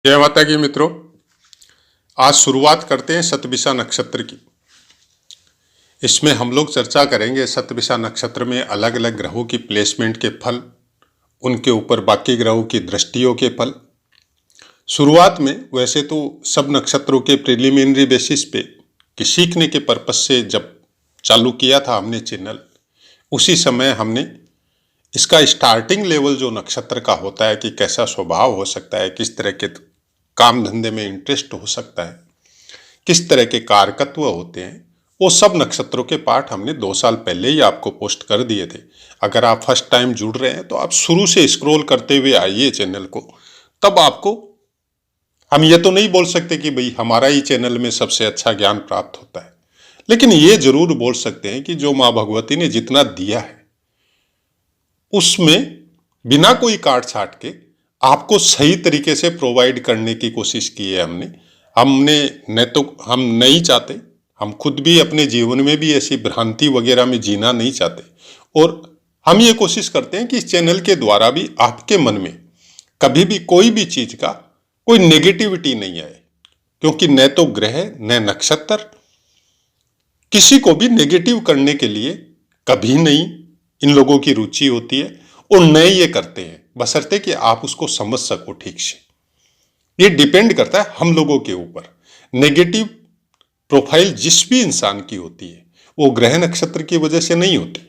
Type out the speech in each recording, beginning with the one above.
जय माता की मित्रों, आज शुरुआत करते हैं शतभिषा नक्षत्र की। इसमें हम लोग चर्चा करेंगे शतभिषा नक्षत्र में अलग अलग ग्रहों की प्लेसमेंट के फल, उनके ऊपर बाकी ग्रहों की दृष्टियों के फल। शुरुआत में वैसे तो सब नक्षत्रों के प्रिलिमिनरी बेसिस पे कि सीखने के पर्पस से जब चालू किया था हमने चैनल, उसी समय हमने इसका स्टार्टिंग लेवल जो नक्षत्र का होता है कि कैसा स्वभाव हो सकता है, किस तरह के काम धंधे में इंटरेस्ट हो सकता है, किस तरह के कारकत्व होते हैं, वो सब नक्षत्रों के पाठ हमने 2 साल पहले ही आपको पोस्ट कर दिए थे। अगर आप फर्स्ट टाइम जुड़ रहे हैं तो आप शुरू से स्क्रॉल करते हुए आइए चैनल को, तब आपको हम ये तो नहीं बोल सकते कि भाई हमारा ही चैनल में सबसे अच्छा ज्ञान प्राप्त होता है, लेकिन ये जरूर बोल सकते हैं कि जो माँ भगवती ने जितना दिया है उसमें बिना कोई काट छाट के आपको सही तरीके से प्रोवाइड करने की कोशिश की है हमने न तो हम नहीं चाहते, हम खुद भी अपने जीवन में भी ऐसी भ्रांति वगैरह में जीना नहीं चाहते, और हम ये कोशिश करते हैं कि इस चैनल के द्वारा भी आपके मन में कभी भी कोई भी चीज का कोई नेगेटिविटी नहीं आए, क्योंकि न तो ग्रह न नक्षत्र किसी को भी नेगेटिव करने के लिए कभी नहीं इन लोगों की रुचि होती है, और नए ये करते हैं बशर्ते कि आप उसको समझ सको ठीक से। ये डिपेंड करता है हम लोगों के ऊपर। नेगेटिव प्रोफाइल जिस भी इंसान की होती है वो ग्रह नक्षत्र की वजह से नहीं होती,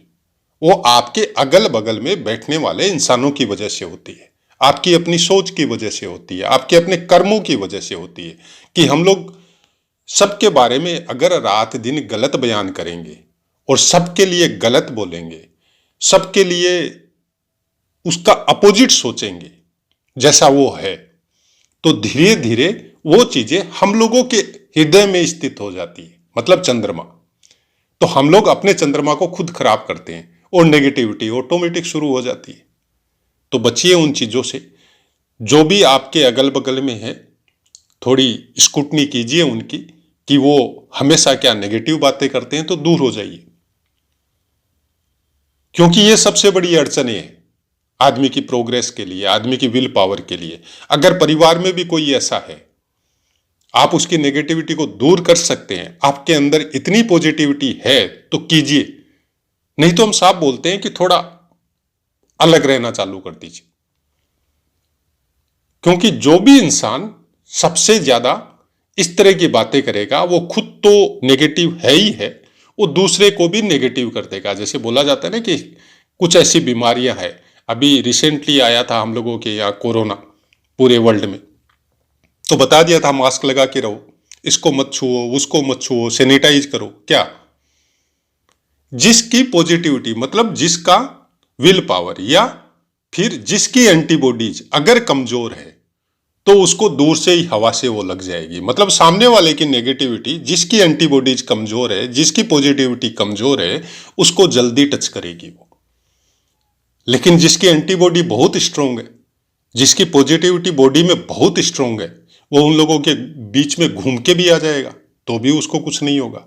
वो आपके अगल बगल में बैठने वाले इंसानों की वजह से होती है, आपकी अपनी सोच की वजह से होती है, आपके अपने कर्मों की वजह से होती है। कि हम लोग सबके बारे में अगर रात दिन गलत बयान करेंगे और सबके लिए गलत बोलेंगे, सबके लिए उसका अपोजिट सोचेंगे जैसा वो है, तो धीरे धीरे वो चीजें हम लोगों के हृदय में स्थित हो जाती है, मतलब चंद्रमा। तो हम लोग अपने चंद्रमा को खुद खराब करते हैं और नेगेटिविटी ऑटोमेटिक शुरू हो जाती है। तो बचिए उन चीजों से। जो भी आपके अगल बगल में है थोड़ी स्क्रूटनी कीजिए उनकी कि वो हमेशा क्या नेगेटिव बातें करते हैं, तो दूर हो जाइए, क्योंकि ये सबसे बड़ी अड़चन है आदमी की प्रोग्रेस के लिए, आदमी की विल पावर के लिए। अगर परिवार में भी कोई ऐसा है, आप उसकी नेगेटिविटी को दूर कर सकते हैं, आपके अंदर इतनी पॉजिटिविटी है तो कीजिए, नहीं तो हम साफ बोलते हैं कि थोड़ा अलग रहना चालू कर दीजिए। क्योंकि जो भी इंसान सबसे ज्यादा इस तरह की बातें करेगा वो खुद तो नेगेटिव है ही है, वो दूसरे को भी नेगेटिव कर देगा। जैसे बोला जाता है ना कि कुछ ऐसी बीमारियां हैं, अभी रिसेंटली आया था हम लोगों के यहाँ कोरोना पूरे वर्ल्ड में, तो बता दिया था मास्क लगा के रहो, इसको मत छुओ, उसको मत छुओ, सैनिटाइज करो। क्या? जिसकी पॉजिटिविटी मतलब जिसका विल पावर या फिर जिसकी एंटीबॉडीज अगर कमजोर है तो उसको दूर से ही हवा से वो लग जाएगी। मतलब सामने वाले की नेगेटिविटी, जिसकी एंटीबॉडीज कमजोर है, जिसकी पॉजिटिविटी कमजोर है, उसको जल्दी टच करेगी वो। लेकिन जिसकी एंटीबॉडी बहुत स्ट्रोंग है, जिसकी पॉजिटिविटी बॉडी में बहुत स्ट्रोंग है, वो उन लोगों के बीच में घूम के भी आ जाएगा तो भी उसको कुछ नहीं होगा।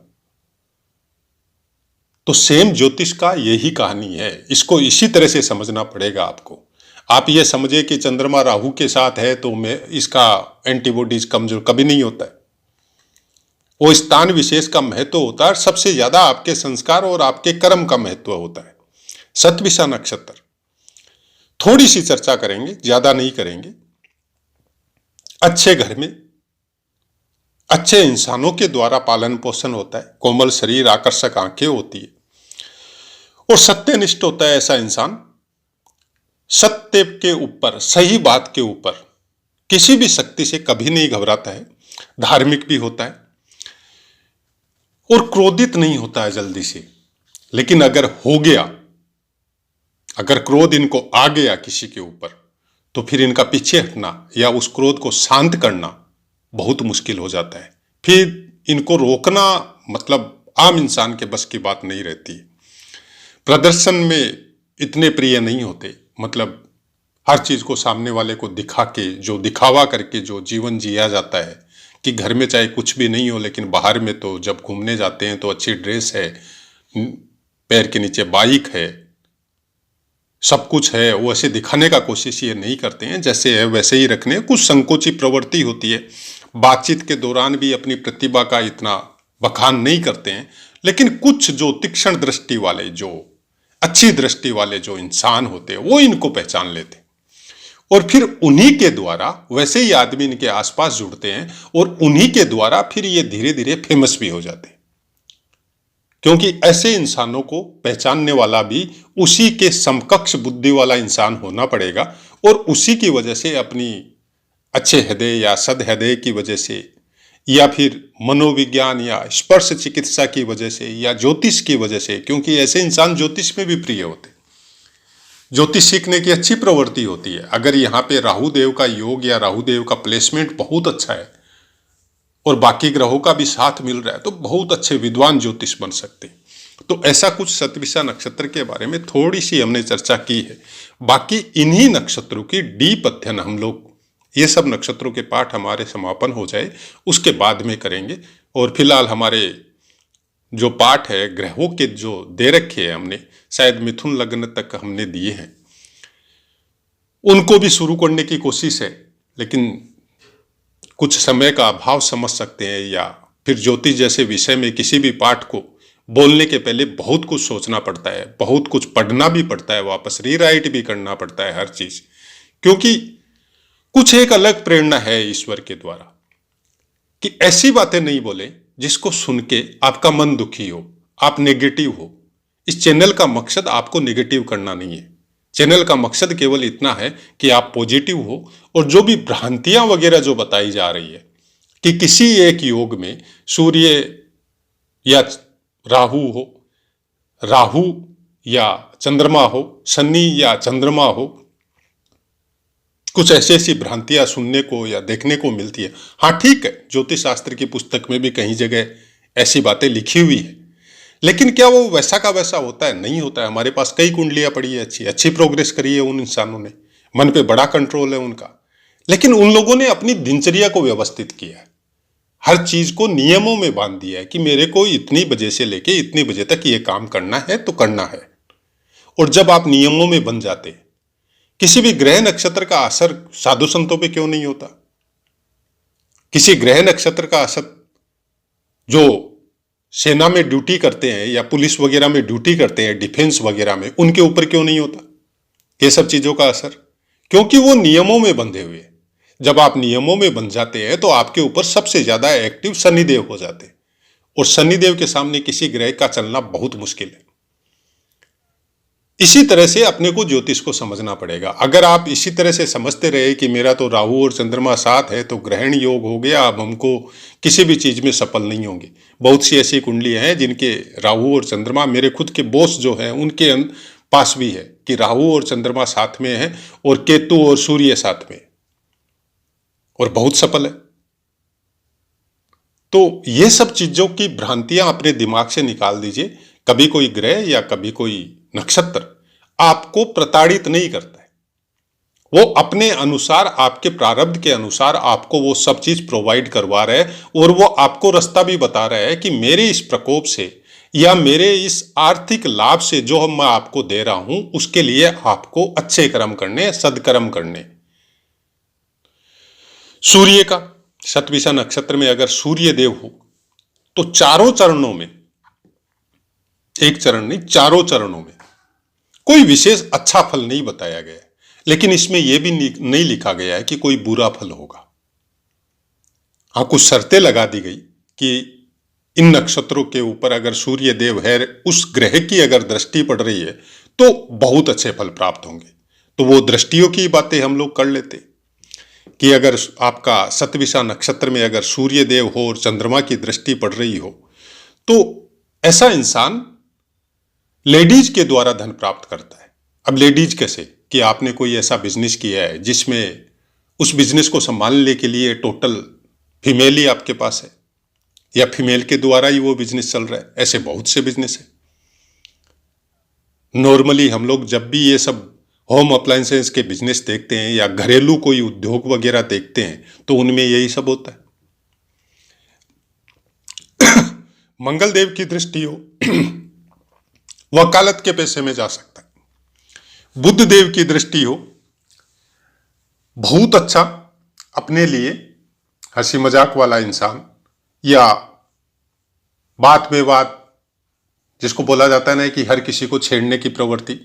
तो सेम ज्योतिष का यही कहानी है, इसको इसी तरह से समझना पड़ेगा आपको। आप ये समझे कि चंद्रमा राहु के साथ है तो मैं इसका एंटीबॉडीज कमजोर, कभी नहीं होता है। वो स्थान विशेष का महत्व होता है, सबसे ज्यादा आपके संस्कार और आपके कर्म का महत्व होता है। शतभिषा नक्षत्र थोड़ी सी चर्चा करेंगे, ज्यादा नहीं करेंगे। अच्छे घर में अच्छे इंसानों के द्वारा पालन पोषण होता है, कोमल शरीर, आकर्षक आंखें होती है और सत्यनिष्ठ होता है ऐसा इंसान। सत्य के ऊपर, सही बात के ऊपर किसी भी शक्ति से कभी नहीं घबराता है, धार्मिक भी होता है और क्रोधित नहीं होता है जल्दी से। लेकिन अगर हो गया, अगर क्रोध इनको आ गया किसी के ऊपर, तो फिर इनका पीछे हटना या उस क्रोध को शांत करना बहुत मुश्किल हो जाता है। फिर इनको रोकना मतलब आम इंसान के बस की बात नहीं रहती। प्रदर्शन में इतने प्रिय नहीं होते, मतलब हर चीज को सामने वाले को दिखा के, जो दिखावा करके जो जीवन जिया जाता है कि घर में चाहे कुछ भी नहीं हो लेकिन बाहर में तो जब घूमने जाते हैं तो अच्छी ड्रेस है, पैर के नीचे बाइक है, सब कुछ है वो ऐसे दिखाने का कोशिश ये नहीं करते हैं, जैसे है वैसे ही रखने। कुछ संकोची प्रवृत्ति होती है, बातचीत के दौरान भी अपनी प्रतिभा का इतना बखान नहीं करते हैं। लेकिन कुछ जो तीक्ष्ण दृष्टि वाले, जो अच्छी दृष्टि वाले जो इंसान होते हैं, वो इनको पहचान लेते हैं और फिर उन्हीं के द्वारा वैसे ही आदमी इनके आसपास जुड़ते हैं और उन्हीं के द्वारा फिर ये धीरे धीरे फेमस भी हो जाते हैं। क्योंकि ऐसे इंसानों को पहचानने वाला भी उसी के समकक्ष बुद्धि वाला इंसान होना पड़ेगा और उसी की वजह से, अपनी अच्छे हृदय या सदहृदय की वजह से, या फिर मनोविज्ञान या स्पर्श चिकित्सा की वजह से, या ज्योतिष की वजह से, क्योंकि ऐसे इंसान ज्योतिष में भी प्रिय होते हैं। ज्योतिष सीखने की अच्छी प्रवृत्ति होती है। अगर यहाँ पे राहु देव का योग या राहु देव का प्लेसमेंट बहुत अच्छा है और बाकी ग्रहों का भी साथ मिल रहा है, तो बहुत अच्छे विद्वान ज्योतिष बन सकते हैं। तो ऐसा कुछ शतभिषा नक्षत्र के बारे में थोड़ी सी हमने चर्चा की है। बाकी इन्हीं नक्षत्रों की डीप अध्ययन हम लोग, ये सब नक्षत्रों के पाठ हमारे समापन हो जाए उसके बाद में करेंगे। और फिलहाल हमारे जो पाठ है ग्रहों के जो दे रखे हैं हमने, शायद मिथुन लग्न तक हमने दिए हैं, उनको भी शुरू करने की कोशिश है। लेकिन कुछ समय का अभाव समझ सकते हैं, या फिर ज्योतिष जैसे विषय में किसी भी पाठ को बोलने के पहले बहुत कुछ सोचना पड़ता है, बहुत कुछ पढ़ना भी पड़ता है, वापस रीराइट भी करना पड़ता है हर चीज। क्योंकि कुछ एक अलग प्रेरणा है ईश्वर के द्वारा कि ऐसी बातें नहीं बोले जिसको सुन के आपका मन दुखी हो, आप नेगेटिव हो। इस चैनल का मकसद आपको नेगेटिव करना नहीं है। चैनल का मकसद केवल इतना है कि आप पॉजिटिव हो। और जो भी भ्रांतियां वगैरह जो बताई जा रही है कि किसी एक योग में सूर्य या राहु हो, राहु या चंद्रमा हो, शनि या चंद्रमा हो, कुछ ऐसी ऐसी भ्रांतियां सुनने को या देखने को मिलती है। हाँ ठीक है, ज्योतिष शास्त्र की पुस्तक में भी कहीं जगह ऐसी बातें लिखी हुई है, लेकिन क्या वो वैसा का वैसा होता है? नहीं होता है। हमारे पास कई कुंडलियां पड़ी है, अच्छी अच्छी प्रोग्रेस करी है उन इंसानों ने, मन पे बड़ा कंट्रोल है उनका। लेकिन उन लोगों ने अपनी दिनचर्या को व्यवस्थित किया है, हर चीज को नियमों में बांध दिया है कि मेरे को इतनी बजे से लेके इतनी बजे तक ये काम करना है तो करना है। और जब आप नियमों में बन जाते, किसी भी ग्रह नक्षत्र का असर साधु संतों पे क्यों नहीं होता? किसी ग्रह नक्षत्र का असर जो सेना में ड्यूटी करते हैं या पुलिस वगैरह में ड्यूटी करते हैं, डिफेंस वगैरह में, उनके ऊपर क्यों नहीं होता ये सब चीजों का असर? क्योंकि वो नियमों में बंधे हुए हैं। जब आप नियमों में बंध जाते हैं तो आपके ऊपर सबसे ज्यादा एक्टिव शनिदेव हो जाते हैं, और शनिदेव के सामने किसी ग्रह का चलना बहुत मुश्किल है। इसी तरह से अपने को ज्योतिष को समझना पड़ेगा। अगर आप इसी तरह से समझते रहे कि मेरा तो राहु और चंद्रमा साथ है तो ग्रहण योग हो गया, अब हमको किसी भी चीज में सफल नहीं होंगे। बहुत सी ऐसी कुंडलियां हैं जिनके राहु और चंद्रमा, मेरे खुद के बॉस जो है उनके पास भी है कि राहु और चंद्रमा साथ में है और केतु और सूर्य साथ में, और बहुत सफल है। तो ये सब चीजों की भ्रांतियां अपने दिमाग से निकाल दीजिए। कभी कोई ग्रह या कभी कोई नक्षत्र आपको प्रताड़ित नहीं करता है, वो अपने अनुसार, आपके प्रारब्ध के अनुसार आपको वो सब चीज प्रोवाइड करवा रहा है। और वो आपको रास्ता भी बता रहा है कि मेरे इस प्रकोप से या मेरे इस आर्थिक लाभ से जो मैं आपको दे रहा हूं, उसके लिए आपको अच्छे कर्म करने, सदकर्म करने। सूर्य का शतभिषा नक्षत्र में अगर सूर्य देव हो तो चारों चरणों में, एक चरण नहीं, चारों चरणों में कोई विशेष अच्छा फल नहीं बताया गया है। लेकिन इसमें यह भी नहीं लिखा गया है कि कोई बुरा फल होगा। हाँ, कुछ शर्तें लगा दी गई कि इन नक्षत्रों के ऊपर अगर सूर्य देव है, उस ग्रह की अगर दृष्टि पड़ रही है तो बहुत अच्छे फल प्राप्त होंगे। तो वो दृष्टियों की बातें हम लोग कर लेते कि अगर आपका शतभिषा नक्षत्र में अगर सूर्य देव हो और चंद्रमा की दृष्टि पड़ रही हो तो ऐसा इंसान लेडीज के द्वारा धन प्राप्त करता है। अब लेडीज कैसे? कि आपने कोई ऐसा बिजनेस किया है जिसमें उस बिजनेस को संभालने के लिए टोटल फीमेल ही आपके पास है, या फीमेल के द्वारा ही वो बिजनेस चल रहा है। ऐसे बहुत से बिजनेस है। नॉर्मली हम लोग जब भी ये सब होम अप्लायंसेस के बिजनेस देखते हैं या घरेलू कोई उद्योग वगैरह देखते हैं तो उनमें यही सब होता है। मंगल देव की दृष्टि हो वकालत के पैसे में जा सकता है, बुध देव की दृष्टि हो, बहुत अच्छा अपने लिए हंसी मजाक वाला इंसान, या बात में बात जिसको बोला जाता है ना कि हर किसी को छेड़ने की प्रवृत्ति,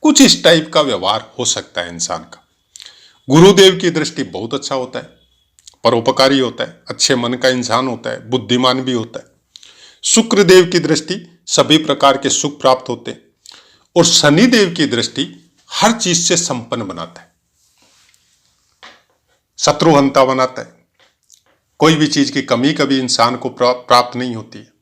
कुछ इस टाइप का व्यवहार हो सकता है इंसान का। गुरुदेव की दृष्टि बहुत अच्छा होता है, परोपकारी होता है, अच्छे मन का इंसान होता है, बुद्धिमान भी होता है। शुक्र देव की दृष्टि सभी प्रकार के सुख प्राप्त होते हैं, और शनि देव की दृष्टि हर चीज से संपन्न बनाता है, शत्रुहंता बनाता है, कोई भी चीज की कमी कभी इंसान को प्राप्त नहीं होती है।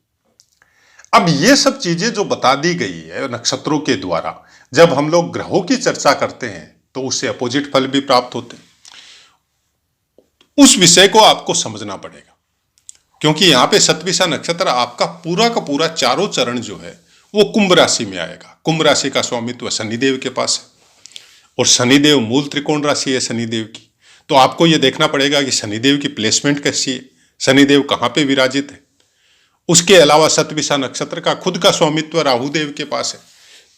अब ये सब चीजें जो बता दी गई है नक्षत्रों के द्वारा, जब हम लोग ग्रहों की चर्चा करते हैं तो उससे अपोजिट फल भी प्राप्त होते हैं। उस विषय को आपको समझना पड़ेगा, क्योंकि यहां पे सतभिषा नक्षत्र आपका पूरा का पूरा चारों चरण जो है वो कुंभ राशि में आएगा। कुंभ राशि का स्वामित्व शनिदेव के पास है, और शनिदेव मूल त्रिकोण राशि है शनिदेव की। तो आपको यह देखना पड़ेगा कि शनिदेव की प्लेसमेंट कैसी है, शनिदेव कहां पे विराजित है। उसके अलावा सतभिषा नक्षत्र का खुद का स्वामित्व राहुदेव के पास है,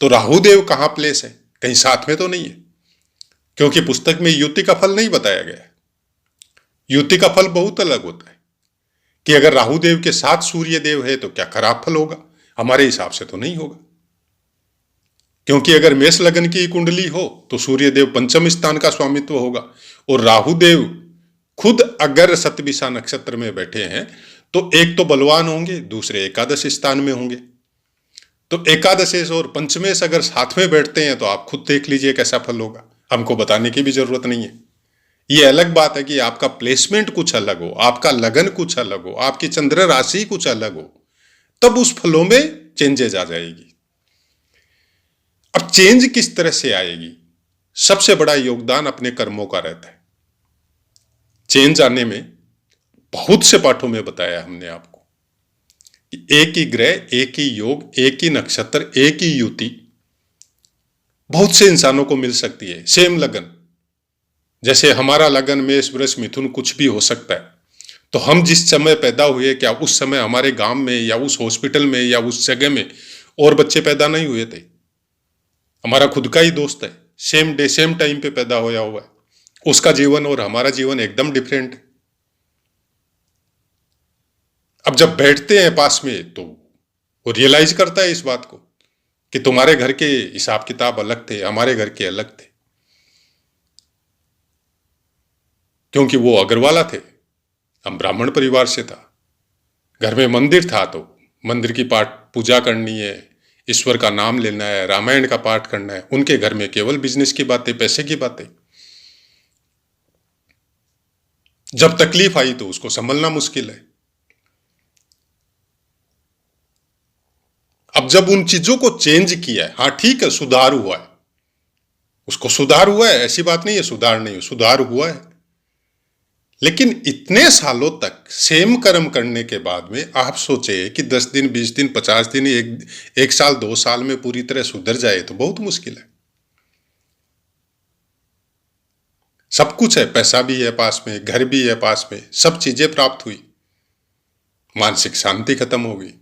तो राहुदेव कहां प्लेस है, कहीं साथ में तो नहीं है, क्योंकि पुस्तक में युति का फल नहीं बताया गया है। युति का फल बहुत अलग होता है कि अगर राहुदेव के साथ सूर्य देव है तो क्या खराब फल होगा, हमारे हिसाब से तो नहीं होगा, क्योंकि अगर मेष लगन की कुंडली हो तो सूर्य देव पंचम स्थान का स्वामित्व होगा, और राहुदेव खुद अगर सतभिषा नक्षत्र में बैठे हैं तो एक तो बलवान होंगे, दूसरे एकादश स्थान में होंगे। तो एकादशेश और पंचमेश अगर साथ में बैठते हैं तो आप खुद देख लीजिए कैसा फल होगा, हमको बताने की भी जरूरत नहीं है। ये अलग बात है कि आपका प्लेसमेंट कुछ अलग हो, आपका लगन कुछ अलग हो, आपकी चंद्र राशि कुछ अलग हो, तब उस फलों में चेंजेज आ जाएगी। अब चेंज किस तरह से आएगी, सबसे बड़ा योगदान अपने कर्मों का रहता है। चेंज आने में बहुत से पाठों में बताया हमने आपको कि एक ही ग्रह, एक ही योग, एक ही नक्षत्र, एक ही युति बहुत से इंसानों को मिल सकती है। सेम लगन, जैसे हमारा लगन मेष वृष मिथुन कुछ भी हो सकता है, तो हम जिस समय पैदा हुए, क्या उस समय हमारे गांव में या उस हॉस्पिटल में या उस जगह में और बच्चे पैदा नहीं हुए थे? हमारा खुद का ही दोस्त है, सेम डे सेम टाइम पे पैदा होया हुआ है, उसका जीवन और हमारा जीवन एकदम डिफरेंट है। अब जब बैठते हैं पास में तो वो रियलाइज करता है इस बात को कि तुम्हारे घर के हिसाब किताब अलग थे, हमारे घर के अलग थे, क्योंकि वो अग्रवाला थे, हम ब्राह्मण परिवार से था। घर में मंदिर था तो मंदिर की पाठ पूजा करनी है, ईश्वर का नाम लेना है, रामायण का पाठ करना है। उनके घर में केवल बिजनेस की बातें, पैसे की बातें। जब तकलीफ आई तो उसको संभलना मुश्किल है। अब जब उन चीजों को चेंज किया है, हाँ ठीक है सुधार हुआ है, उसको सुधार हुआ है, ऐसी बात नहीं है सुधार नहीं, सुधार हुआ है, लेकिन इतने सालों तक सेम कर्म करने के बाद में आप सोचे कि 10 दिन 20 दिन 50 दिन एक साल 2 साल में पूरी तरह सुधर जाए तो बहुत मुश्किल है। सब कुछ है, पैसा भी है पास में, घर भी है पास में, सब चीजें प्राप्त हुई, मानसिक शांति खत्म हो गई।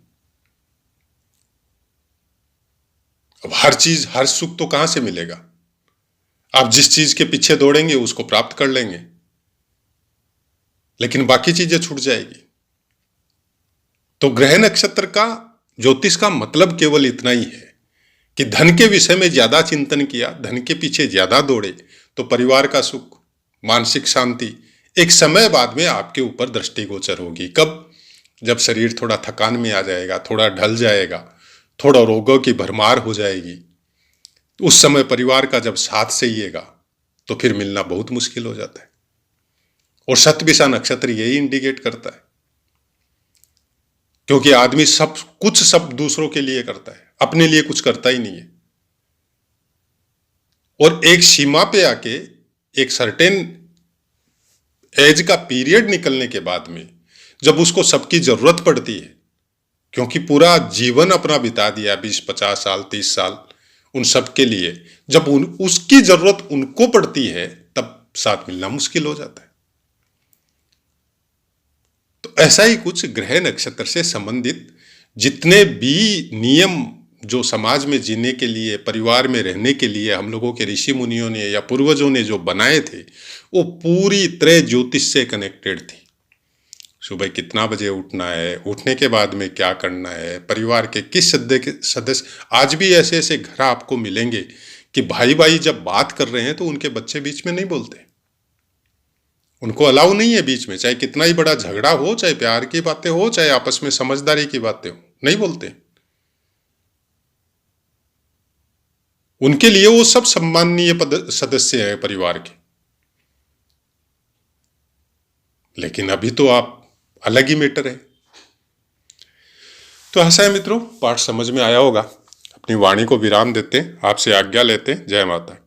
अब हर चीज हर सुख तो कहां से मिलेगा? आप जिस चीज के पीछे दौड़ेंगे उसको प्राप्त कर लेंगे, लेकिन बाकी चीजें छूट जाएगी। तो ग्रह नक्षत्र का ज्योतिष का मतलब केवल इतना ही है कि धन के विषय में ज्यादा चिंतन किया, धन के पीछे ज्यादा दौड़े तो परिवार का सुख, मानसिक शांति एक समय बाद में आपके ऊपर दृष्टिगोचर होगी। कब? जब शरीर थोड़ा थकान में आ जाएगा, थोड़ा ढल जाएगा, थोड़ा रोगों की भरमार हो जाएगी, उस समय परिवार का जब साथ सहिएगा तो फिर मिलना बहुत मुश्किल हो जाता है। और सतभिषा नक्षत्र यही इंडिकेट करता है, क्योंकि आदमी सब दूसरों के लिए करता है, अपने लिए कुछ करता ही नहीं है। और एक सीमा पे आके एक सर्टेन एज का पीरियड निकलने के बाद में जब उसको सबकी जरूरत पड़ती है, क्योंकि पूरा जीवन अपना बिता दिया 20-50 साल 30 साल उन सब के लिए, जब उसकी जरूरत उनको पड़ती है तब साथ मिलना मुश्किल हो जाता है। तो ऐसा ही कुछ ग्रह नक्षत्र से संबंधित जितने भी नियम जो समाज में जीने के लिए, परिवार में रहने के लिए हम लोगों के ऋषि मुनियों ने या पूर्वजों ने जो बनाए थे, वो पूरी तरह ज्योतिष से कनेक्टेड थी। सुबह कितना बजे उठना है, उठने के बाद में क्या करना है, परिवार के किस सदस्य। आज भी ऐसे ऐसे घर आपको मिलेंगे कि भाई भाई जब बात कर रहे हैं तो उनके बच्चे बीच में नहीं बोलते, उनको अलाउ नहीं है बीच में, चाहे कितना ही बड़ा झगड़ा हो, चाहे प्यार की बातें हो, चाहे आपस में समझदारी की बातें हो, नहीं बोलते। उनके लिए वो सब सम्माननीय सदस्य हैं परिवार के। लेकिन अभी तो आप अलग ही मैटर है। तो ऐसा है मित्रों, पाठ समझ में आया होगा। अपनी वाणी को विराम देते हैं, आपसे आज्ञा लेते हैं। जय माता।